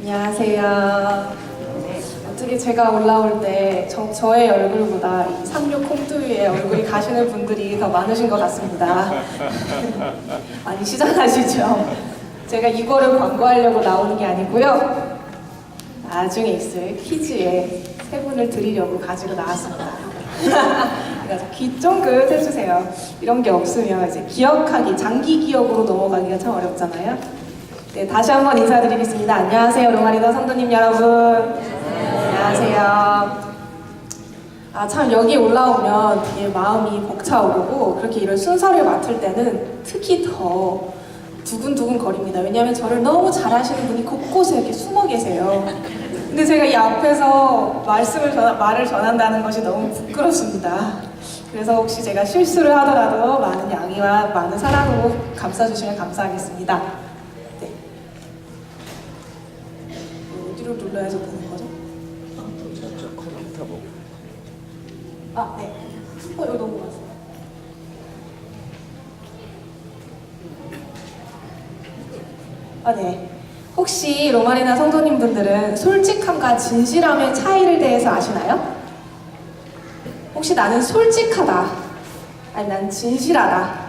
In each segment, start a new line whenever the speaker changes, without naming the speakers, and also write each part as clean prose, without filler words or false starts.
안녕하세요. 네, 어떻게 제가 올라올 때 저의 얼굴보다 이 상륙 콩두유의 얼굴이 가시는 분들이 더 많으신 것 같습니다. 많이 시장하시죠? 제가 이거를 광고하려고 나오는 게 아니고요. 나중에 있을 퀴즈에 세 분을 드리려고 가지고 나왔습니다. 그래서 귀 쫑긋 해주세요. 이런 게 없으면 이제 기억하기, 장기 기억으로 넘어가기가 참 어렵잖아요. 네, 다시 한번 인사드리겠습니다. 안녕하세요, 로마리더 성도님 여러분. 안녕하세요. 참 여기 올라오면 되게 마음이 벅차오르고 그렇게 이런 순서를 맡을 때는 특히 더 두근두근 거립니다. 왜냐하면 저를 너무 잘하시는 분이 곳곳에 이렇게 숨어 계세요. 근데 제가 이 앞에서 말을 전한다는 것이 너무 부끄럽습니다. 그래서 혹시 제가 실수를 하더라도 많은 양해와 많은 사랑으로 감싸주시면 감사하겠습니다. 네. 어디로 눌러야지 보는 거죠?
저쪽 컴퓨터 보고.
네. 여기 너무 많았어요. 네. 혹시 로마리나 성도님분들은 솔직함과 진실함의 차이를 대해서 아시나요? 혹시 나는 솔직하다, 아니 난 진실하다.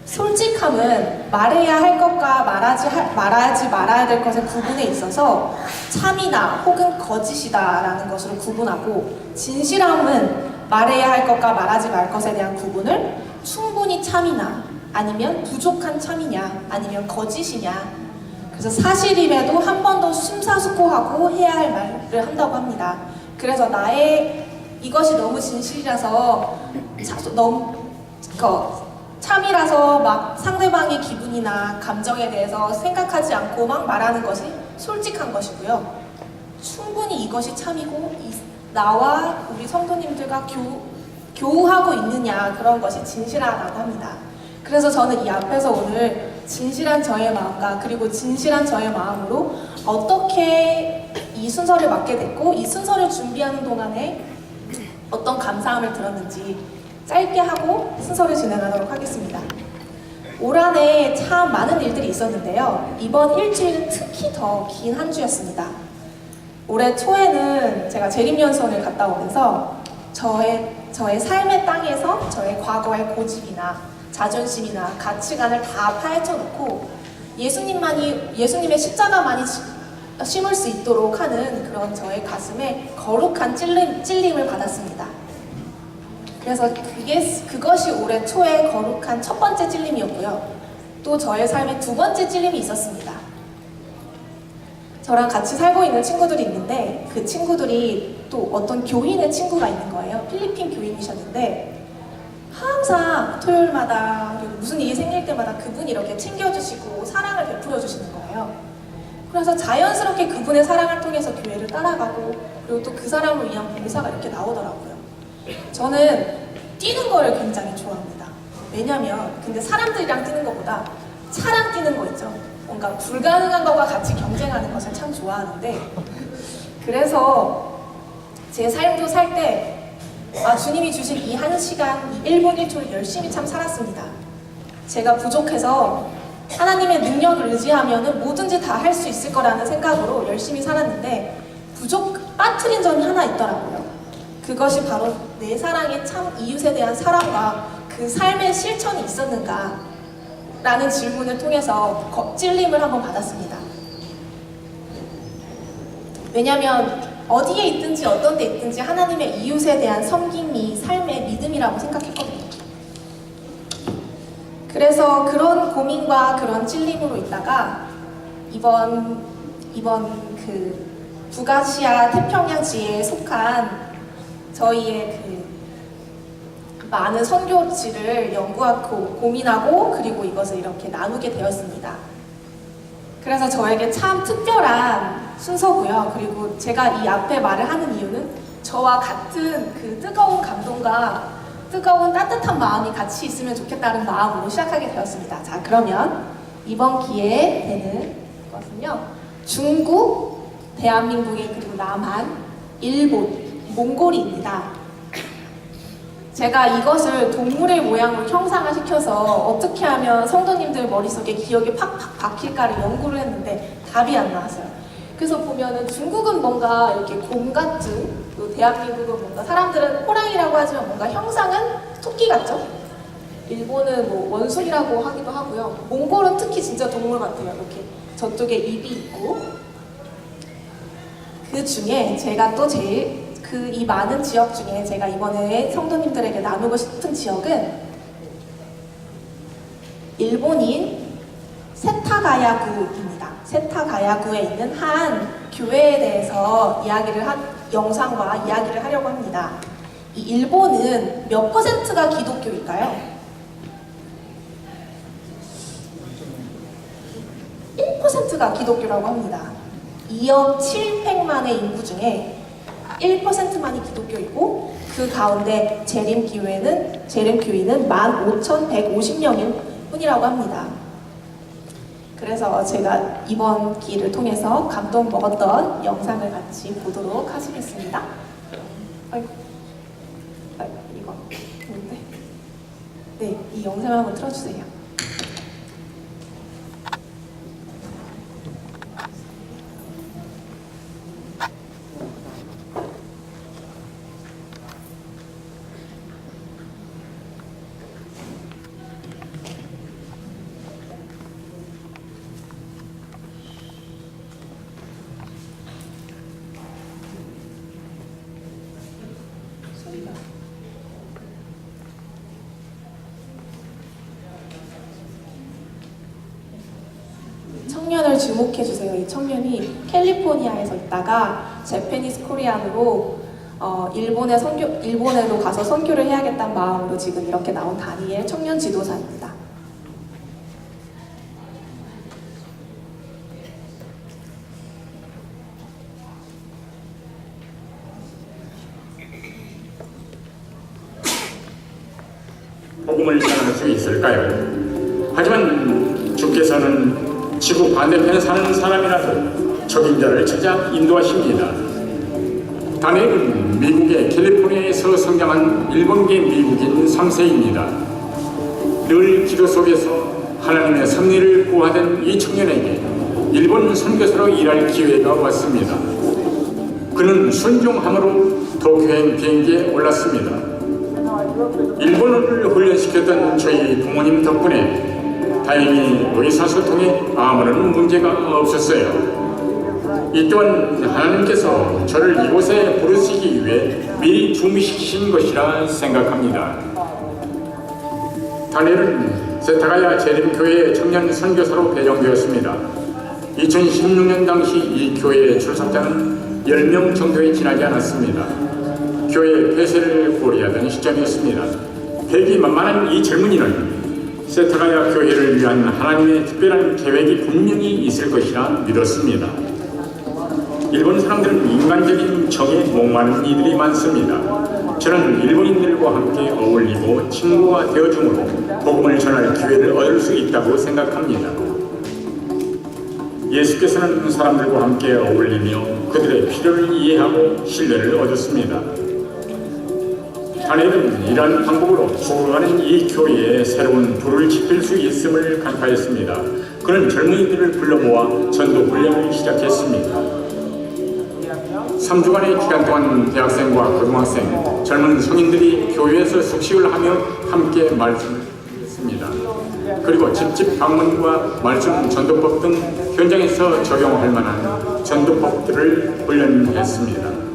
솔직함은 말해야 할 것과 말하지 말아야 될 것의 구분에 있어서 참이나 혹은 거짓이다 라는 것으로 구분하고, 진실함은 말해야 할 것과 말하지 말 것에 대한 구분을 충분히 참이나 아니면 부족한 참이냐 아니면 거짓이냐, 그래서 사실임에도 한 번 더 심사숙고하고 해야 할 말을 한다고 합니다. 그래서 이것이 너무 진실이라서 너무 참이라서 막 상대방의 기분이나 감정에 대해서 생각하지 않고 막 말하는 것이 솔직한 것이고요. 충분히 이것이 참이고 나와 우리 성도님들과 교우하고 있느냐, 그런 것이 진실하다고 합니다. 그래서 저는 이 앞에서 오늘 진실한 저의 마음과 그리고 진실한 저의 마음으로 어떻게 이 순서를 맡게 됐고 이 순서를 준비하는 동안에 어떤 감사함을 들었는지 짧게 하고 순서를 진행하도록 하겠습니다. 올 한 해 참 많은 일들이 있었는데요. 이번 일주일은 특히 더 긴 한 주였습니다. 올해 초에는 제가 재림연수원을 갔다 오면서 저의 삶의 땅에서 저의 과거의 고집이나 자존심이나 가치관을 다 파헤쳐 놓고 예수님의 십자가만이 심을 수 있도록 하는 그런 저의 가슴에 거룩한 찔림을 받았습니다. 그래서 그것이 올해 초의 거룩한 첫 번째 찔림이었고요. 또 저의 삶에 두 번째 찔림이 있었습니다. 저랑 같이 살고 있는 친구들이 있는데 그 친구들이 또 어떤 교인의 친구가 있는 거예요. 필리핀 교인이셨는데 항상 토요일마다 그리고 무슨 일이 생길 때마다 그분이 이렇게 챙겨주시고 사랑을 베풀어 주시는 거예요. 그래서 자연스럽게 그분의 사랑을 통해서 교회를 따라가고 그리고 또 그 사람을 위한 봉사가 이렇게 나오더라고요. 저는 뛰는 거를 굉장히 좋아합니다. 왜냐면 근데 사람들이랑 뛰는 것보다 차랑 뛰는 거 있죠. 뭔가 불가능한 것과 같이 경쟁하는 것을 참 좋아하는데, 그래서 제 삶도 살 때 주님이 주신 이 한 시간, 이 1분 1초를 열심히 참 살았습니다. 제가 부족해서 하나님의 능력을 의지하면 뭐든지 다 할 수 있을 거라는 생각으로 열심히 살았는데 빠뜨린 점이 하나 있더라고요. 그것이 바로 내 사랑의 참 이웃에 대한 사랑과 그 삶의 실천이 있었는가 라는 질문을 통해서 찔림을 한번 받았습니다. 왜냐면 어디에 있든지 어떤 데 있든지 하나님의 이웃에 대한 섬김이 삶의 믿음이라고 생각했거든요. 그래서 그런 고민과 그런 찔림으로 있다가 이번 그 북아시아 태평양지에 속한 저희의 그 많은 선교지를 연구하고 고민하고 그리고 이것을 이렇게 나누게 되었습니다. 그래서 저에게 참 특별한 순서고요. 그리고 제가 이 앞에 말을 하는 이유는 저와 같은 그 뜨거운 감동과 뜨거운 따뜻한 마음이 같이 있으면 좋겠다는 마음으로 시작하게 되었습니다. 자, 그러면 이번 기회에 되는 것은요, 중국, 대한민국의 그리고 남한, 일본, 몽골입니다. 제가 이것을 동물의 모양으로 형상화시켜서 어떻게 하면 성도님들 머릿속에 기억이 팍팍 박힐까를 연구를 했는데 답이 안 나왔어요. 그래서 보면은 중국은 뭔가 이렇게 곰 같은, 또 대한민국은 뭔가 사람들은 호랑이라고 하지만 뭔가 형상은 토끼 같죠? 일본은 뭐 원숭이라고 하기도 하고요. 몽골은 특히 진짜 동물 같아요. 이렇게 저쪽에 입이 있고. 그 중에 제가 또 제일 이 많은 지역 중에 제가 이번에 성도님들에게 나누고 싶은 지역은 일본인 세타가야구입니다. 세타가야구에 있는 한 교회에 대해서 영상과 이야기를 하려고 합니다. 이 일본은 몇 퍼센트가 기독교일까요? 1%가 기독교라고 합니다. 2억 700만의 인구 중에 1%만이 기독교이고 그 가운데 재림교인은 15,150명일 뿐이라고 합니다. 그래서 제가 이번 기회를 통해서 감동 먹었던 영상을 같이 보도록 하시겠습니다. 아이고, 이거 뭔데? 네, 이 영상을 한번 틀어주세요. 청년을 주목해주세요. 이 청년이 캘리포니아에서 있다가 재패니스 코리안으로 일본에도 가서 선교를 해야겠다는 마음으로 지금 이렇게 나온 다니엘 청년 지도사입니다.
복음을 전할 수 있을까요? 하지만 주께서는 지구 반대편에 사는 사람이라도 적임자를 찾아 인도하십니다. 다니엘은 미국의 캘리포니아에서 성장한 일본계 미국인 3세입니다. 늘 기도 속에서 하나님의 섭리를 구하던 이 청년에게 일본 선교사로 일할 기회가 왔습니다. 그는 순종함으로 도쿄행 비행기에 올랐습니다. 일본어를 훈련시켰던 저희 부모님 덕분에 다행히 의사소통에 아무런 문제가 없었어요. 이 또한 하나님께서 저를 이곳에 부르시기 위해 미리 준비시키신 것이라 생각합니다. 다니엘은 세타가야 재림교회 청년 선교사로 배정되었습니다. 2016년 당시 이 교회의 출석자는 10명 정도에 지나지 않았습니다. 교회 폐쇄를 고려하던 시점이었습니다. 배기만만한 이 젊은이는 세타가야 교회를 위한 하나님의 특별한 계획이 분명히 있을 것이라 믿었습니다. 일본 사람들은 인간적인 정에 목마른 이들이 많습니다. 저는 일본인들과 함께 어울리고 친구가 되어줌으로 복음을 전할 기회를 얻을 수 있다고 생각합니다. 예수께서는 사람들과 함께 어울리며 그들의 필요를 이해하고 신뢰를 얻었습니다. 다니엘은 이러한 방법으로 죽어가는 이 교회에 새로운 불을 지필 수 있음을 간파했습니다. 그는 젊은이들을 불러 모아 전도 훈련을 시작했습니다. 3주간의 기간 동안 대학생과 고등학생, 젊은 성인들이 교회에서 숙식을 하며 함께 말씀을 했습니다. 그리고 집집 방문과 말씀 전도법 등 현장에서 적용할 만한 전도법들을 훈련했습니다.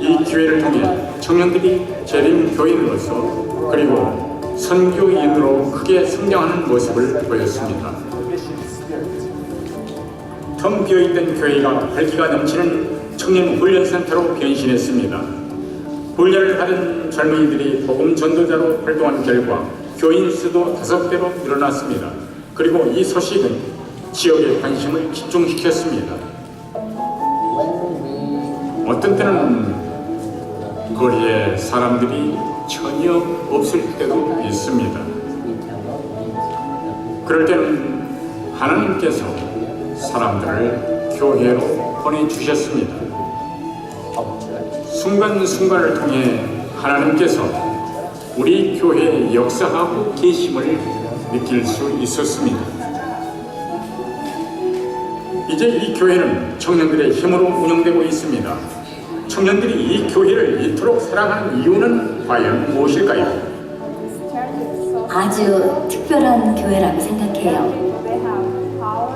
이 기회를 통해 청년들이 재림 교인으로서 그리고 선교인으로 크게 성장하는 모습을 보였습니다. 텅 비어있던 교회가 활기가 넘치는 청년 훈련센터로 변신했습니다. 훈련을 받은 젊은이들이 복음 전도자로 활동한 결과 교인 수도 5배로 늘어났습니다. 그리고 이 소식은 지역의 관심을 집중시켰습니다. 어떤 때는 거리에 사람들이 전혀 없을 때도 있습니다. 그럴 때는 하나님께서 사람들을 교회로 보내주셨습니다. 순간순간을 통해 하나님께서 우리 교회에 역사하고 계심을 느낄 수 있었습니다. 이제 이 교회는 청년들의 힘으로 운영되고 있습니다. 청년들이 이 교회를 이토록 사랑하는 이유는 과연 무엇일까요?
아주 특별한 교회라고 생각해요.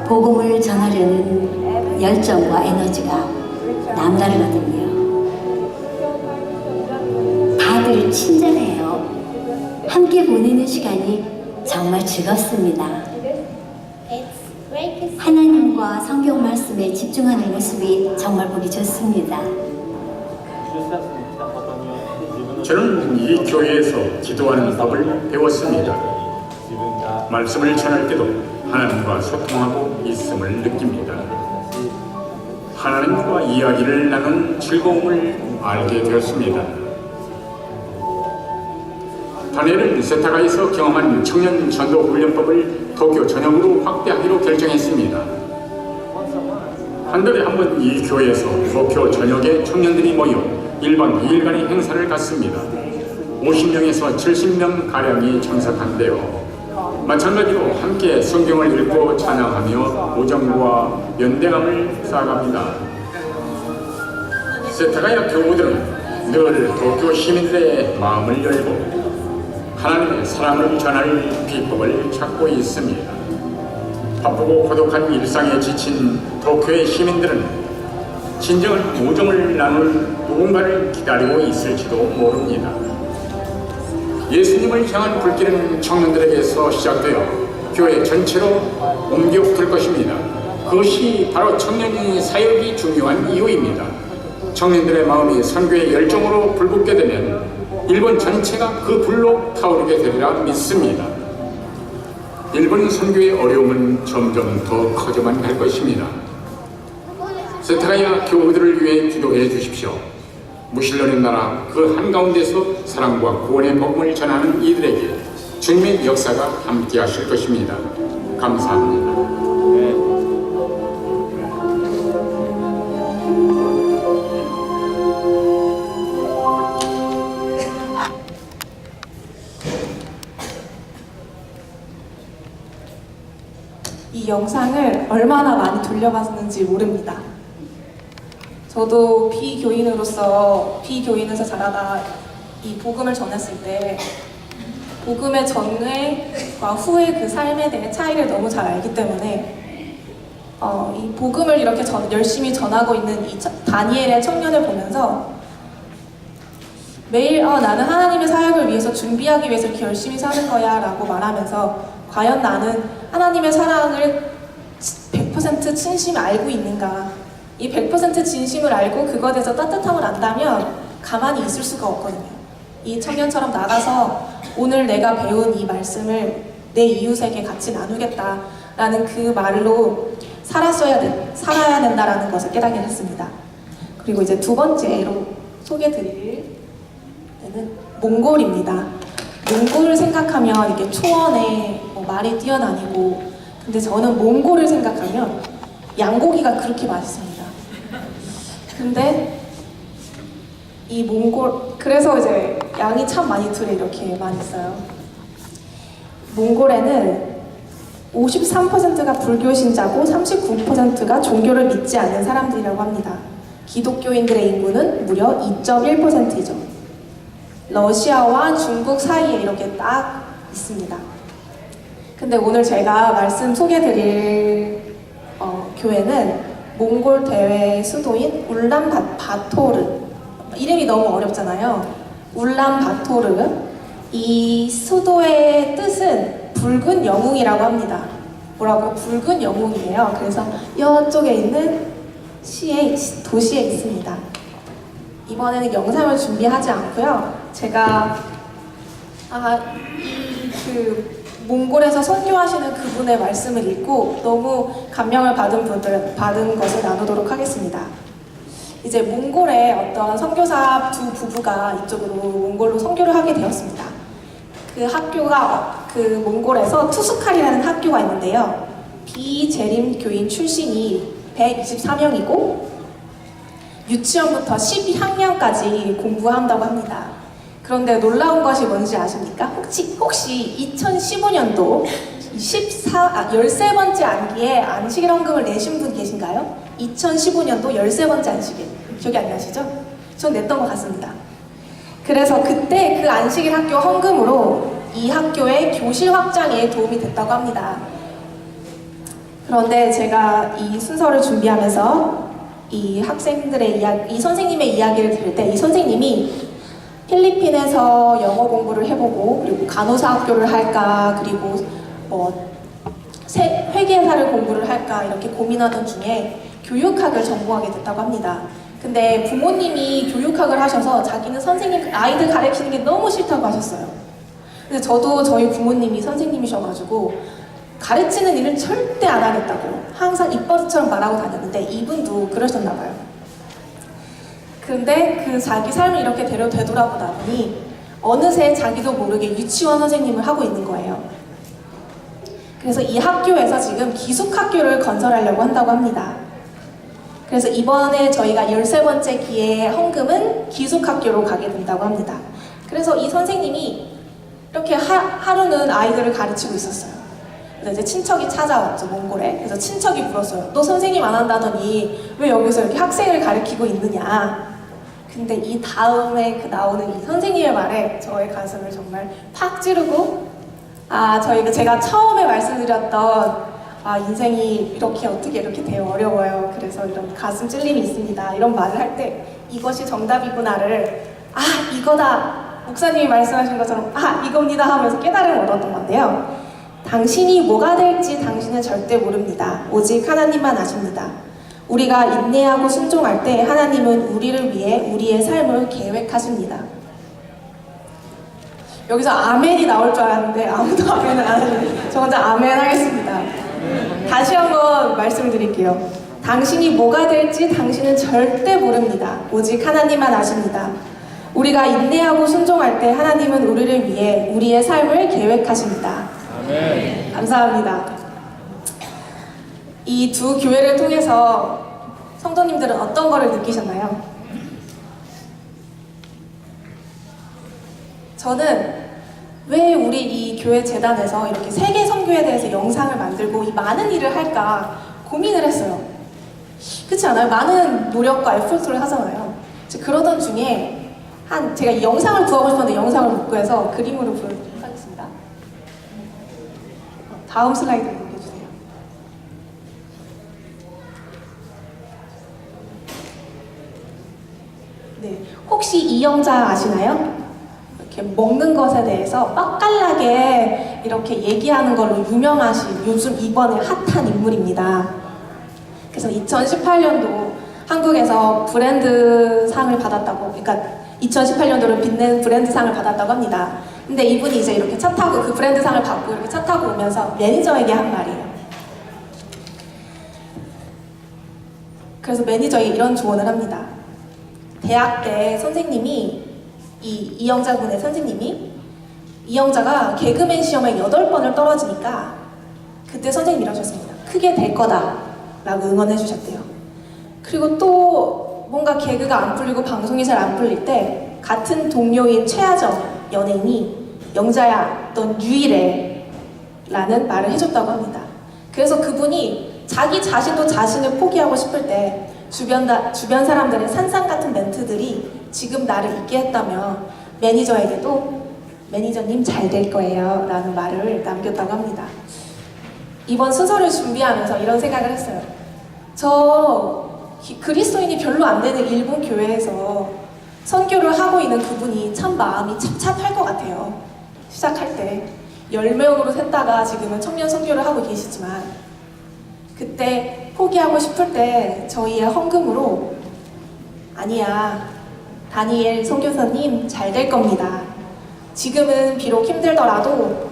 복음을 전하려는 열정과 에너지가 남다르거든요. 다들 친절해요. 함께 보내는 시간이 정말 즐겁습니다. 하나님과 성경 말씀에 집중하는 모습이 정말 보기 좋습니다.
저는 이 교회에서 기도하는 법을 배웠습니다. 말씀을 전할 때도 하나님과 소통하고 있음을 느낍니다. 하나님과 이야기를 나눈 즐거움을 알게 되었습니다. 다니엘은 세타가에서 경험한 청년 전도 훈련법을 도쿄 전역으로 확대하기로 결정했습니다. 한 달에 한 번 이 교회에서 도쿄 전역의 청년들이 모여 1박 2일간의 행사를 갖습니다. 50명에서 70명 가량이 참석한대요. 마찬가지로 함께 성경을 읽고 찬양하며 우정과 연대감을 쌓아갑니다. 세타가야 교우들은 늘 도쿄 시민들의 마음을 열고 하나님의 사랑을 전할 비법을 찾고 있습니다. 바쁘고 고독한 일상에 지친 도쿄의 시민들은 진정한 우정을 나눌 누군가를 기다리고 있을지도 모릅니다. 예수님을 향한 불길은 청년들에게서 시작되어 교회 전체로 옮겨붙을 것입니다. 그것이 바로 청년의 사역이 중요한 이유입니다. 청년들의 마음이 선교의 열정으로 불붙게 되면 일본 전체가 그 불로 타오르게 되리라 믿습니다. 일본 선교의 어려움은 점점 더 커져만 갈 것입니다. 세타가야 교우들을 위해 기도해 주십시오. 무신론의 나라 그 한가운데서 사랑과 구원의 복음을 전하는 이들에게 주님의 역사가 함께 하실 것입니다. 감사합니다.
이 영상을 얼마나 많이 돌려봤는지 모릅니다. 저도 비교인에서 자라다 이 복음을 전했을 때 복음의 전과 후의 그 삶에 대해 차이를 너무 잘 알기 때문에 이 복음을 이렇게 열심히 전하고 있는 이 다니엘의 청년을 보면서 매일 나는 하나님의 사역을 위해서 준비하기 위해서 이렇게 열심히 사는 거야 라고 말하면서 과연 나는 하나님의 사랑을 100% 진심이 알고 있는가, 이 100% 진심을 알고 그것에 대해서 따뜻함을 안다면 가만히 있을 수가 없거든요. 이 청년처럼 나가서 오늘 내가 배운 이 말씀을 내 이웃에게 같이 나누겠다라는 그 말로 살아야 된다라는 것을 깨닫게 됐습니다. 그리고 이제 두 번째로 소개드릴 때는 몽골입니다. 몽골을 생각하면 이렇게 초원에 말이 뛰어다니고, 근데 저는 몽골을 생각하면 양고기가 그렇게 맛있습니다. 근데 이 그래서 이제 양이 참 많이 들에 이렇게 많이 있어요. 몽골에는 53%가 불교 신자고 39%가 종교를 믿지 않는 사람들이라고 합니다. 기독교인들의 인구는 무려 2.1%이죠. 러시아와 중국 사이에 이렇게 딱 있습니다. 근데 오늘 제가 말씀 소개드릴 교회는 몽골 대회의 수도인 울란바토르, 이름이 너무 어렵잖아요. 울란바토르, 이 수도의 뜻은 붉은 영웅이라고 합니다. 뭐라고요? 붉은 영웅이에요. 그래서 이쪽에 있는 도시에 있습니다. 이번에는 영상을 준비하지 않고요. 제가 몽골에서 선교하시는 그분의 말씀을 읽고 너무 감명을 받은 것을 나누도록 하겠습니다. 이제 몽골의 어떤 선교사 두 부부가 이쪽으로 몽골로 선교를 하게 되었습니다. 그 학교가 그 몽골에서 투스칼이라는 학교가 있는데요. 비재림 교인 출신이 124명이고 유치원부터 12학년까지 공부한다고 합니다. 그런데 놀라운 것이 뭔지 아십니까? 혹시 2015년도 13번째 안기에 안식일 헌금을 내신 분 계신가요? 2015년도 13번째 안식일. 기억이 안 나시죠? 전 냈던 것 같습니다. 그래서 그때 그 안식일 학교 헌금으로 이 학교의 교실 확장에 도움이 됐다고 합니다. 그런데 제가 이 순서를 준비하면서 이 학생들의 이 선생님의 이야기를 들을 때 이 선생님이 필리핀에서 영어 공부를 해보고 그리고 간호사 학교를 할까 그리고 회계사를 공부를 할까 이렇게 고민하던 중에 교육학을 전공하게 됐다고 합니다. 근데 부모님이 교육학을 하셔서 자기는 선생님 아이들 가르치는 게 너무 싫다고 하셨어요. 근데 저도 저희 부모님이 선생님이셔가지고 가르치는 일은 절대 안 하겠다고 항상 입버릇처럼 말하고 다녔는데 이분도 그러셨나 봐요. 근데 그 자기 삶을 이렇게 되돌아보다 보니 어느새 자기도 모르게 유치원 선생님을 하고 있는 거예요. 그래서 이 학교에서 지금 기숙학교를 건설하려고 한다고 합니다. 그래서 이번에 저희가 13번째 기회의 헌금은 기숙학교로 가게 된다고 합니다. 그래서 이 선생님이 이렇게 하루는 아이들을 가르치고 있었어요. 그래서 이제 친척이 찾아왔죠, 몽골에. 그래서 친척이 물었어요. 너 선생님 안 한다더니 왜 여기서 이렇게 학생을 가르치고 있느냐. 근데 이 다음에 나오는 이 선생님의 말에 저의 가슴을 정말 팍 찌르고 제가 처음에 말씀드렸던 인생이 어떻게 이렇게 되어 어려워요. 그래서 이런 가슴 찔림이 있습니다. 이런 말을 할 때 이것이 정답이구나를 이거다. 목사님이 말씀하신 것처럼 이겁니다 하면서 깨달음을 얻었던 건데요. 당신이 뭐가 될지 당신은 절대 모릅니다. 오직 하나님만 아십니다. 우리가 인내하고 순종할 때 하나님은 우리를 위해 우리의 삶을 계획하십니다. 여기서 아멘이 나올 줄 알았는데 아무도 아멘을 안 하시네요. 저 혼자 아멘 하겠습니다. 다시 한번 말씀드릴게요. 당신이 뭐가 될지 당신은 절대 모릅니다. 오직 하나님만 아십니다. 우리가 인내하고 순종할 때 하나님은 우리를 위해 우리의 삶을 계획하십니다. 아멘. 감사합니다. 이 두 교회를 통해서 성도님들은 어떤 거를 느끼셨나요? 저는 왜 우리 이 교회 재단에서 이렇게 세계 선교에 대해서 영상을 만들고 이 많은 일을 할까 고민을 했어요. 그렇지 않아요? 많은 노력과 에포트를 하잖아요. 그러던 중에 제가 이 영상을 구하고 싶었는데 영상을 못 구해서 그림으로 보여드리도록 하겠습니다. 다음 슬라이드 넘겨주세요. 네, 혹시 이 영자 아시나요? 이렇게 먹는 것에 대해서 빡깔나게 이렇게 얘기하는 걸로 유명하신 요즘 이번에 핫한 인물입니다. 그래서 2018년도 한국에서 브랜드상을 받았다고, 그러니까 2018년도를 빛낸 브랜드상을 받았다고 합니다. 근데 이분이 이제 이렇게 차 타고 그 브랜드상을 받고 이렇게 차 타고 오면서 매니저에게 한 말이에요. 그래서 매니저에게 이런 조언을 합니다. 대학 때 선생님이 이영자군의 선생님이 이영자가 개그맨 시험에 8번을 떨어지니까 그때 선생님이 이러셨습니다. 크게 될 거다 라고 응원해 주셨대요. 그리고 또 뭔가 개그가 안 풀리고 방송이 잘 안 풀릴 때 같은 동료인 최하정 연예인이 영자야 넌 유일해 라는 말을 해줬다고 합니다. 그래서 그분이 자기 자신도 자신을 포기하고 싶을 때 주변 사람들의 산상 같은 멘트들이 지금 나를 있게 했다면 매니저에게도 매니저님 잘 될 거예요 라는 말을 남겼다고 합니다. 이번 순서를 준비하면서 이런 생각을 했어요. 저 그리스도인이 별로 안 되는 일본 교회에서 선교를 하고 있는 그분이 참 마음이 찹찹할 것 같아요. 시작할 때 10명으로 샜다가 지금은 청년 선교를 하고 계시지만 그때 포기하고 싶을 때 저희의 헌금으로 아니야 다니엘 선교사님 잘 될 겁니다. 지금은 비록 힘들더라도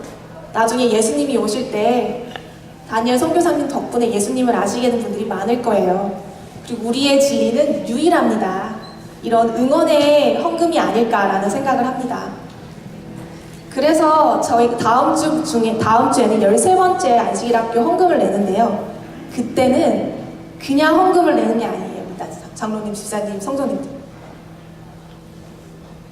나중에 예수님이 오실 때 다니엘 선교사님 덕분에 예수님을 아시게 된 분들이 많을 거예요. 그리고 우리의 진리는 유일합니다. 이런 응원의 헌금이 아닐까라는 생각을 합니다. 그래서 저희 다음 주에는 13번째 안식일 학교 헌금을 내는데요. 그때는 그냥 헌금을 내는 게 아니에요. 장로님, 집사님, 성도님들.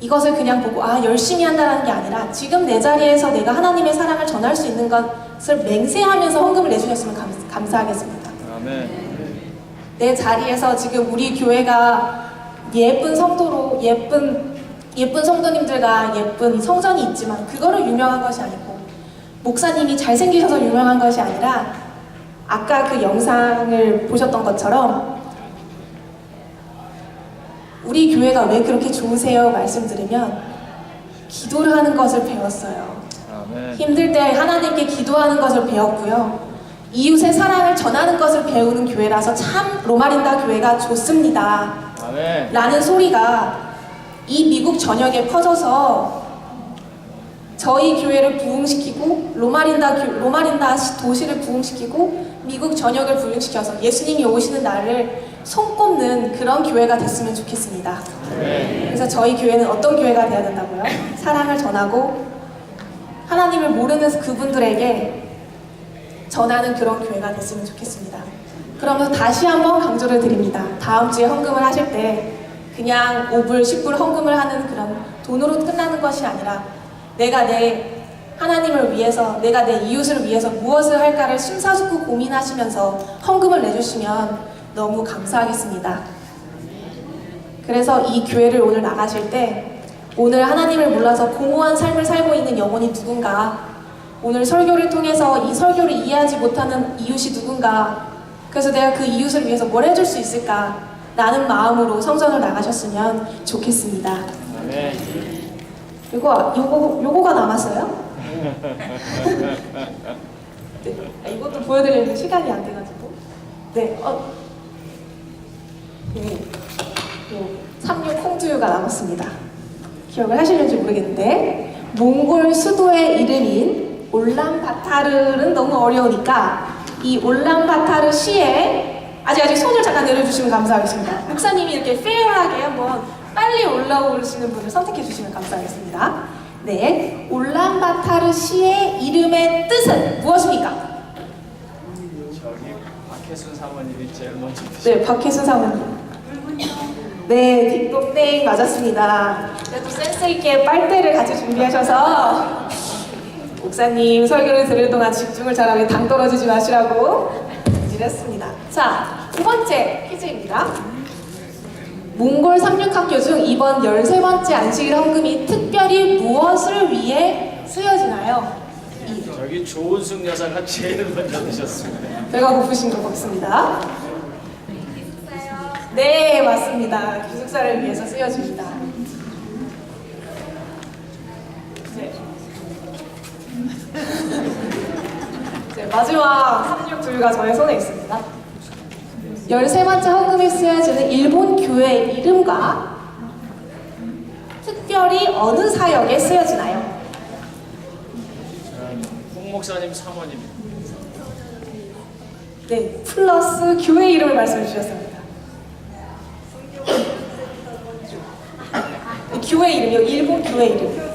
이것을 그냥 보고 열심히 한다는 게 아니라 지금 내 자리에서 내가 하나님의 사랑을 전할 수 있는 건 것을 맹세하면서 헌금을 내주셨으면 감사하겠습니다.
아멘.
내 자리에서 지금 우리 교회가 예쁜 성도로 예쁜 성도님들과 예쁜 성전이 있지만 그거로 유명한 것이 아니고 목사님이 잘생기셔서 유명한 것이 아니라 아까 그 영상을 보셨던 것처럼 우리 교회가 왜 그렇게 좋으세요 말씀드리면 기도를 하는 것을 배웠어요.
아멘.
힘들 때 하나님께 기도하는 것을 배웠고요. 이웃의 사랑을 전하는 것을 배우는 교회라서 참 로마린다 교회가 좋습니다.
아멘.
라는 소리가 이 미국 전역에 퍼져서 저희 교회를 부흥시키고 로마린다 도시를 부흥시키고 미국 전역을 부흥시켜서 예수님이 오시는 날을 손꼽는 그런 교회가 됐으면 좋겠습니다. 그래서 저희 교회는 어떤 교회가 되어야 된다고요? 사랑을 전하고 하나님을 모르는 그분들에게 전하는 그런 교회가 됐으면 좋겠습니다. 그러면서 다시 한번 강조를 드립니다. 다음 주에 헌금을 하실 때 그냥 5불, 10불 헌금을 하는 그런 돈으로 끝나는 것이 아니라 내가 내 하나님을 위해서, 내가 내 이웃을 위해서 무엇을 할까를 심사숙고 고민하시면서 헌금을 내주시면 너무 감사하겠습니다. 그래서 이 교회를 오늘 나가실 때 오늘 하나님을 몰라서 공허한 삶을 살고 있는 영혼이 누군가, 오늘 설교를 통해서 이 설교를 이해하지 못하는 이웃이 누군가, 그래서 내가 그 이웃을 위해서 뭘 해줄 수 있을까 라는 마음으로 성전을 나가셨으면 좋겠습니다.
아멘.
요거가 남았어요? 네, 이것도 보여드리는 시간이 안 돼가지고. 네, 요 36 콩두유가 남았습니다. 기억을 하시는지 모르겠는데, 몽골 수도의 이름인 올란바타르는 너무 어려우니까 이 올란바타르 시에 아직 손을 잠깐 내려주시면 감사하겠습니다. 목사님이 이렇게 페어하게 한번 빨리 올라오시는 분을 선택해 주시면 감사하겠습니다. 네, 올란바타르 시의 이름의 뜻은 무엇입니까?
저기 박혜순 사모님이 제일 먼저
네, 박혜순 사모님. 네, 딩동댕 맞았습니다. 그래도 센스있게 빨대를 같이 준비하셔서 목사님 설교를 들을 동안 집중을 잘하면 당 떨어지지 마시라고 지냈습니다. 자, 두 번째 퀴즈입니다. 몽골 상륙학교 중 이번 13번째 안식일 헌금이 특별히 무엇을 위해 쓰여지나요?
저기 조은숙 여사가 제일 먼저 드셨습니다.
배가 고프신 것 같습니다. 네, 맞습니다. 기숙사를 위해서 쓰여집니다. 네. 네, 마지막 36두유가 저의 손에 있습니다. 13번째 헌금에 쓰여지는 일본 교회의 이름과 특별히 어느 사역에 쓰여지나요?
홍 목사님 사모님.
네, 플러스 교회 이름을 말씀해 주셨습니다. 교회 이름이요, 일본 교회 이름.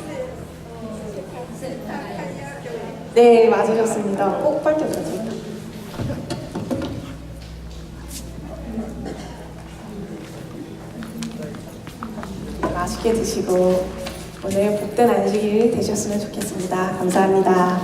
네, 맞으셨습니다. 꼭 빨대 들었습니다. 맛있게 드시고 오늘 복된 안식일 되셨으면 좋겠습니다. 감사합니다.